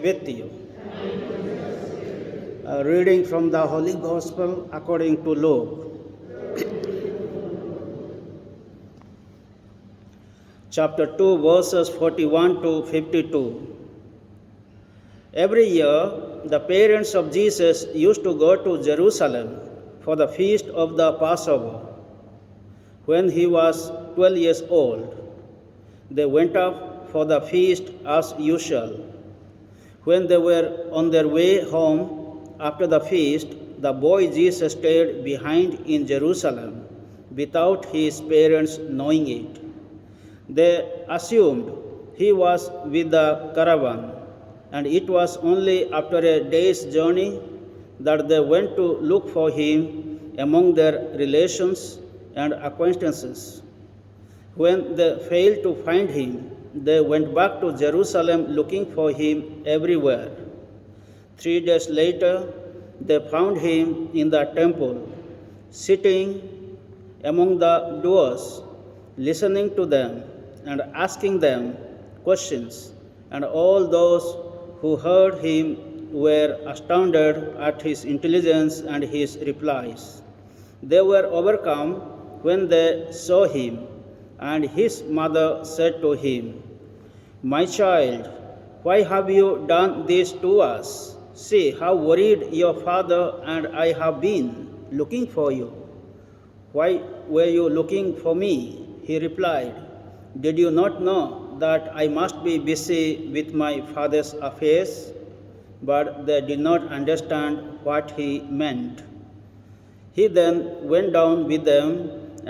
with you. A reading from the Holy Gospel according to Luke. Chapter 2, verses 41 to 52. Every year, the parents of Jesus used to go to Jerusalem for the feast of the Passover. When he was 12 years old, they went up for the feast as usual. When they were on their way home after the feast, the boy Jesus stayed behind in Jerusalem without his parents knowing it. They assumed he was with the caravan, and it was only after a day's journey that they went to look for him among their relations and acquaintances. When they failed to find him, they went back to Jerusalem looking for him everywhere. 3 days later, they found him in the temple, sitting among the doors, listening to them and asking them questions, and all those who heard him were astounded at his intelligence and his replies. They were overcome when they saw him, and his mother said to him, "My child, why have you done this to us? See how worried your father and I have been looking for you." "Why were you looking for me?" he replied. "Did you not know that I must be busy with my father's affairs?" But they did not understand what he meant. He then went down with them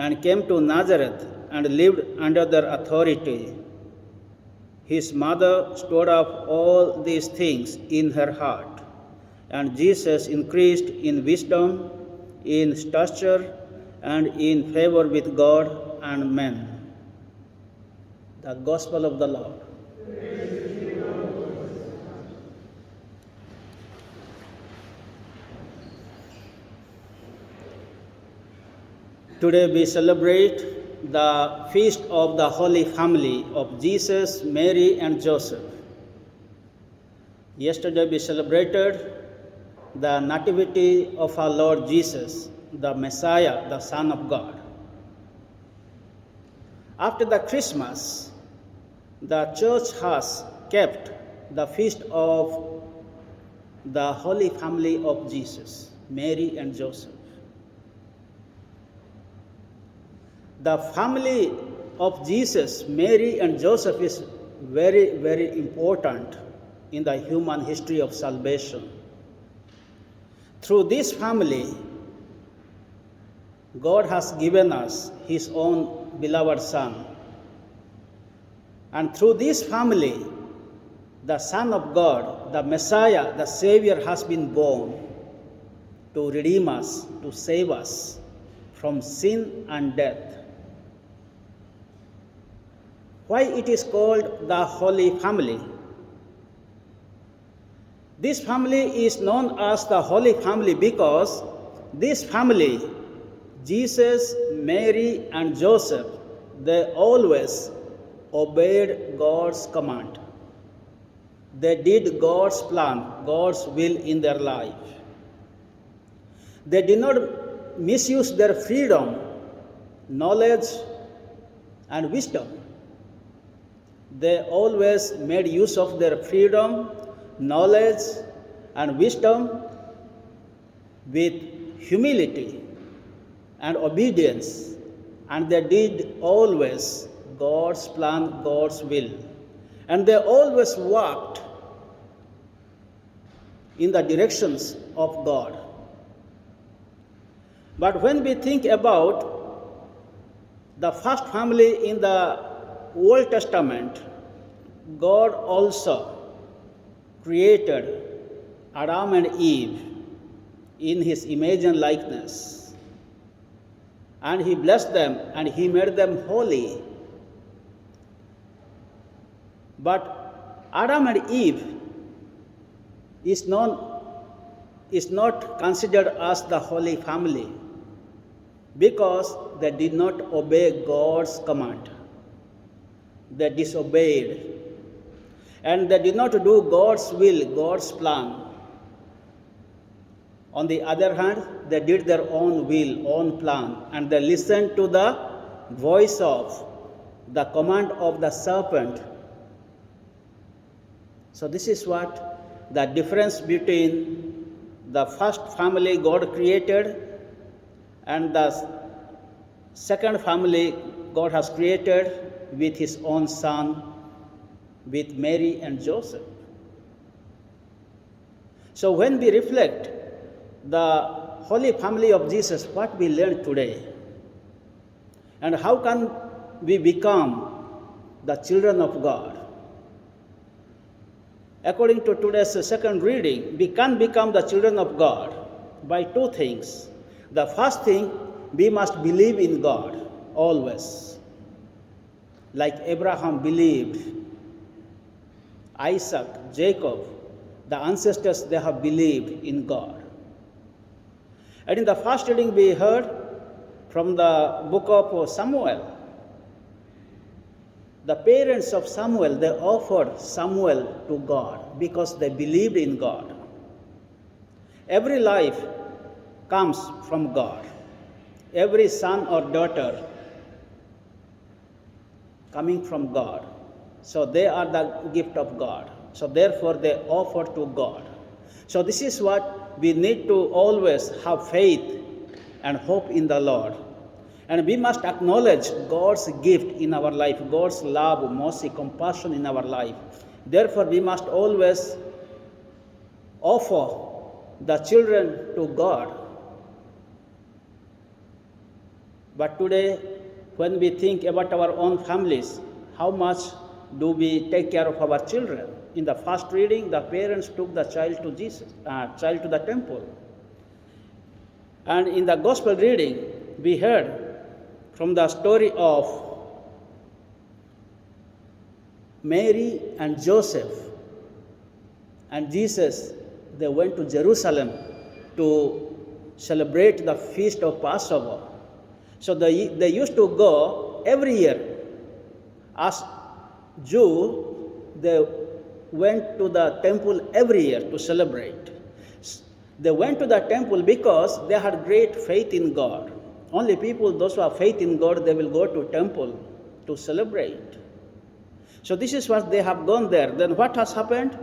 and came to Nazareth and lived under their authority. His mother stored up all these things in her heart, and Jesus increased in wisdom, in stature, and in favor with God and men. The Gospel of the Lord. Today we celebrate the feast of the Holy Family of Jesus, Mary, and Joseph. Yesterday we celebrated the Nativity of our Lord Jesus, the Messiah, the Son of God. After the Christmas, the Church has kept the feast of the Holy Family of Jesus, Mary and Joseph. The family of Jesus, Mary and Joseph is very, very important in the human history of salvation. Through this family, God has given us His own beloved Son. And through this family, the Son of God, the Messiah, the Savior has been born to redeem us, to save us from sin and death. Why it is called the Holy Family? This family is known as the Holy Family because this family, Jesus, Mary, and Joseph, they always obeyed God's command. They did God's plan, God's will in their life. They did not misuse their freedom, knowledge, and wisdom. They always made use of their freedom, knowledge, and wisdom with humility and obedience, and they did always God's plan, God's will. And they always walked in the directions of God. But when we think about the first family in the Old Testament, God also created Adam and Eve in His image and likeness. And He blessed them and He made them holy. But Adam and Eve is not considered as the Holy Family because they did not obey God's command. They disobeyed. And they did not do God's will, God's plan. On the other hand, they did their own will, own plan, and they listened to the voice of the command of the serpent. So this is what the difference between the first family God created and the second family God has created with his own son, with Mary and Joseph. So when we reflect the Holy Family of Jesus, what we learn today, and how can we become the children of God? According to today's second reading, we can become the children of God by two things. The first thing, we must believe in God always. Like Abraham believed, Isaac, Jacob, the ancestors, they have believed in God. And in the first reading we heard from the book of Samuel, the parents of Samuel, they offered Samuel to God because they believed in God. Every life comes from God. Every son or daughter coming from God. So they are the gift of God. So therefore they offer to God. So this is what we need to always have faith and hope in the Lord. And we must acknowledge God's gift in our life, God's love, mercy, compassion in our life. Therefore, we must always offer the children to God. But today, when we think about our own families, how much do we take care of our children? In the first reading, the parents took the child to the temple. And in the gospel reading, we heard from the story of Mary and Joseph and Jesus. They went to Jerusalem to celebrate the feast of Passover. So they used to go every year. As Jew, they went to the temple every year to celebrate. They went to the temple because they had great faith in God. Only people, those who have faith in God, they will go to temple to celebrate. So this is what they have gone there. Then what has happened?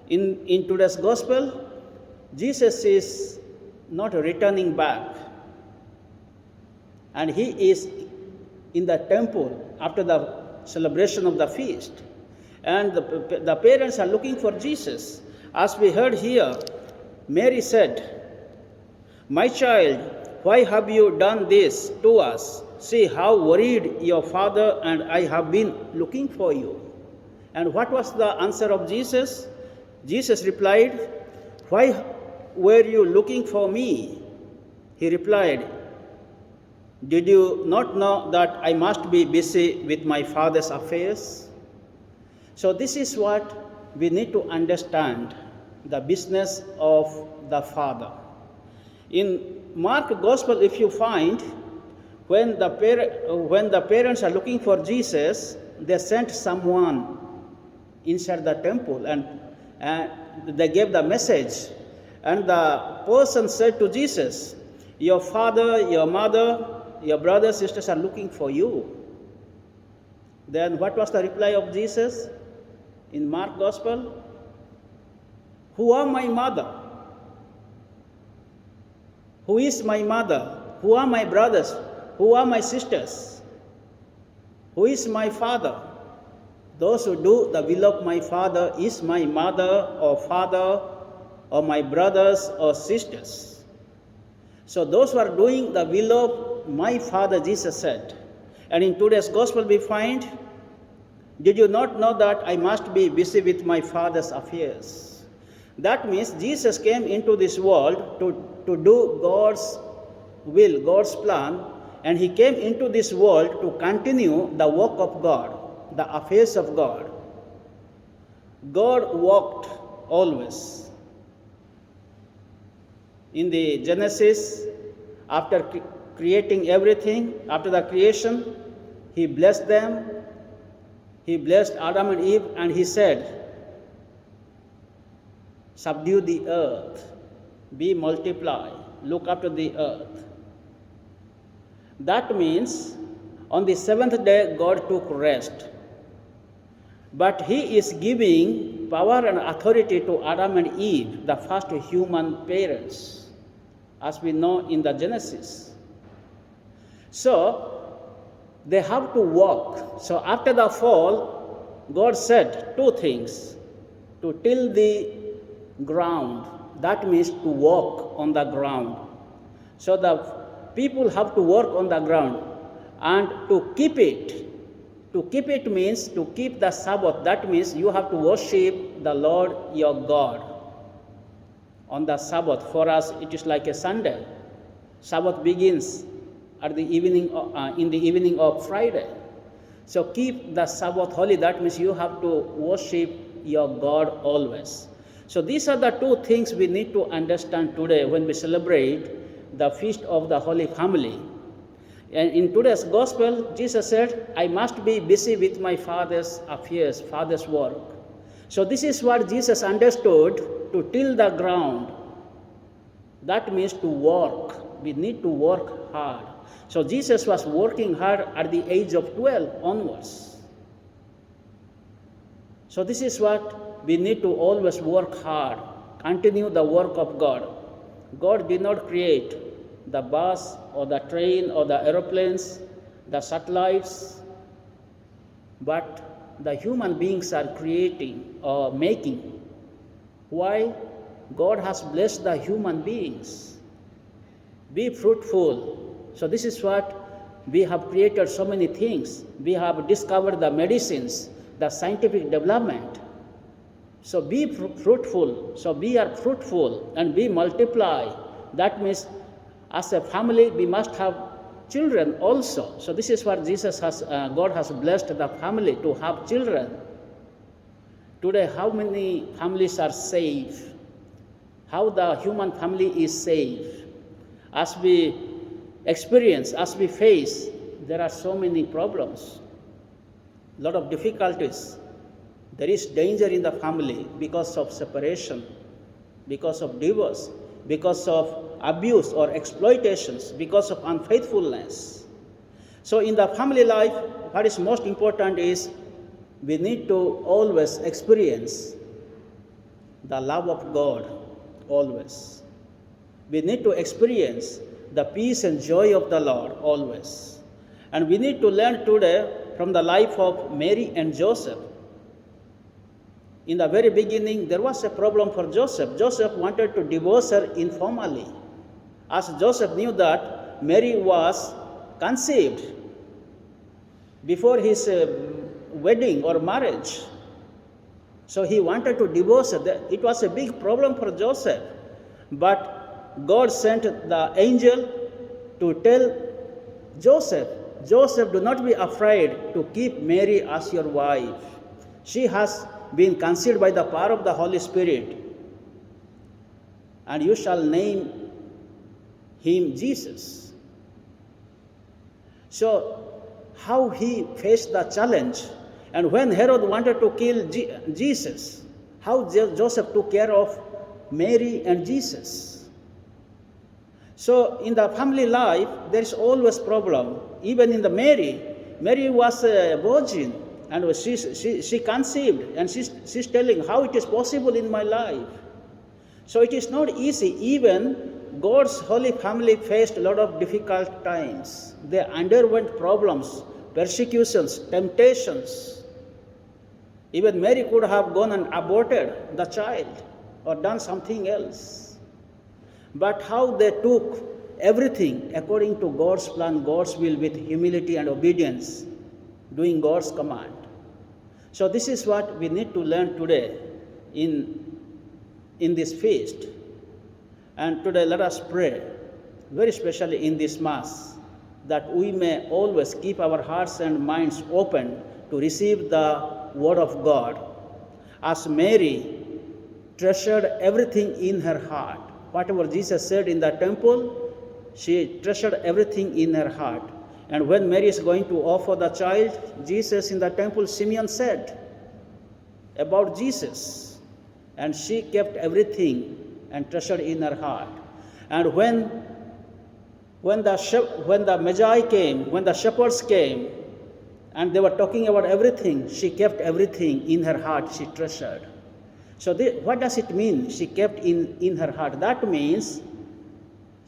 In today's gospel, Jesus is not returning back. And he is in the temple after the celebration of the feast. And the parents are looking for Jesus. As we heard here, Mary said, "My child, why have you done this to us? See how worried your father and I have been looking for you." And what was the answer of Jesus? Jesus replied, "Why were you looking for me?" He replied, "Did you not know that I must be busy with my Father's affairs?" So this is what we need to understand, the business of the Father. In Mark Gospel, if you find, when the parents are looking for Jesus, they sent someone inside the temple and they gave the message. And the person said to Jesus, "Your father, your mother, your brothers, sisters are looking for you." Then what was the reply of Jesus in Mark Gospel? "Who are my mother? Who is my mother? Who are my brothers? Who are my sisters? Who is my father? Those who do the will of my Father is my mother or father or my brothers or sisters." So those who are doing the will of my Father, Jesus said. And in today's gospel we find, "Did you not know that I must be busy with my Father's affairs?" That means Jesus came into this world to do God's will, God's plan, and he came into this world to continue the work of God, the affairs of God. God walked always. In the Genesis, after creating everything, after the creation, he blessed them. He blessed Adam and Eve, and he said, subdue the earth, be multiply, look after the earth. That means on the seventh day God took rest. But he is giving power and authority to Adam and Eve, the first human parents, as we know in the Genesis. So they have to walk. So after the fall, God said two things: to till the ground, that means to walk on the ground. So the people have to work on the ground, and to keep it. To keep it means to keep the Sabbath. That means you have to worship the Lord your God on the Sabbath. For us, it is like a Sunday. Sabbath begins at the evening, in the evening of Friday. So keep the Sabbath holy. That means you have to worship your God always. So these are the two things we need to understand today when we celebrate the Feast of the Holy Family. And in today's gospel, Jesus said, I must be busy with my Father's affairs, Father's work. So this is what Jesus understood, to till the ground. That means to work. We need to work hard. So Jesus was working hard at the age of 12 onwards. So this is what we need to always work hard, continue the work of God. God did not create the bus or the train or the aeroplanes, the satellites, but the human beings are creating or making. Why? God has blessed the human beings. Be fruitful. So this is what we have created so many things. We have discovered the medicines, the scientific development. So be fruitful. So we are fruitful and we multiply. That means as a family, we must have children also. So this is what God has blessed the family to have children. Today, how many families are safe? How the human family is safe? As we experience, as we face, there are so many problems, a lot of difficulties. There is danger in the family because of separation, because of divorce, because of abuse or exploitations, because of unfaithfulness. So in the family life, what is most important is we need to always experience the love of God, always. We need to experience the peace and joy of the Lord, always. And we need to learn today from the life of Mary and Joseph. In the very beginning, there was a problem for Joseph. Joseph wanted to divorce her informally, as Joseph knew that Mary was conceived before his wedding or marriage. So he wanted to divorce her. It was a big problem for Joseph. But God sent the angel to tell Joseph, Joseph, do not be afraid to keep Mary as your wife. She has been conceived by the power of the Holy Spirit, and you shall name him Jesus. So how he faced the challenge, and when Herod wanted to kill Jesus, how Joseph took care of Mary and Jesus. So in the family life, there is always problem. Even in the Mary was a virgin, and she conceived, and she's telling how it is possible in my life. So it is not easy. Even God's holy family faced a lot of difficult times. They underwent problems, persecutions, temptations. Even Mary could have gone and aborted the child or done something else. But how they took everything according to God's plan, God's will, with humility and obedience, doing God's command. So this is what we need to learn today in this feast. And today let us pray, very especially in this Mass, that we may always keep our hearts and minds open to receive the Word of God. As Mary treasured everything in her heart. Whatever Jesus said in the temple, she treasured everything in her heart. And when Mary is going to offer the child, Jesus in the temple, Simeon said about Jesus, and she kept everything and treasured in her heart. And when the Magi came, when the shepherds came, and they were talking about everything, she kept everything in her heart, she treasured. So what does it mean, she kept in her heart? That means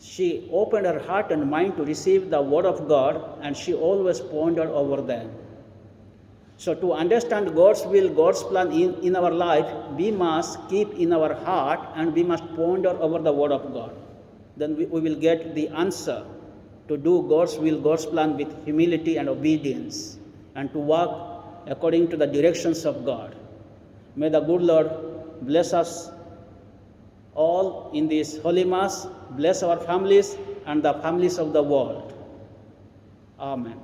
she opened her heart and mind to receive the word of God, and she always pondered over them. So to understand God's will, God's plan in our life, we must keep in our heart and we must ponder over the word of God. Then we will get the answer to do God's will, God's plan with humility and obedience, and to walk according to the directions of God. May the good Lord bless us all in this Holy Mass, bless our families and the families of the world. Amen.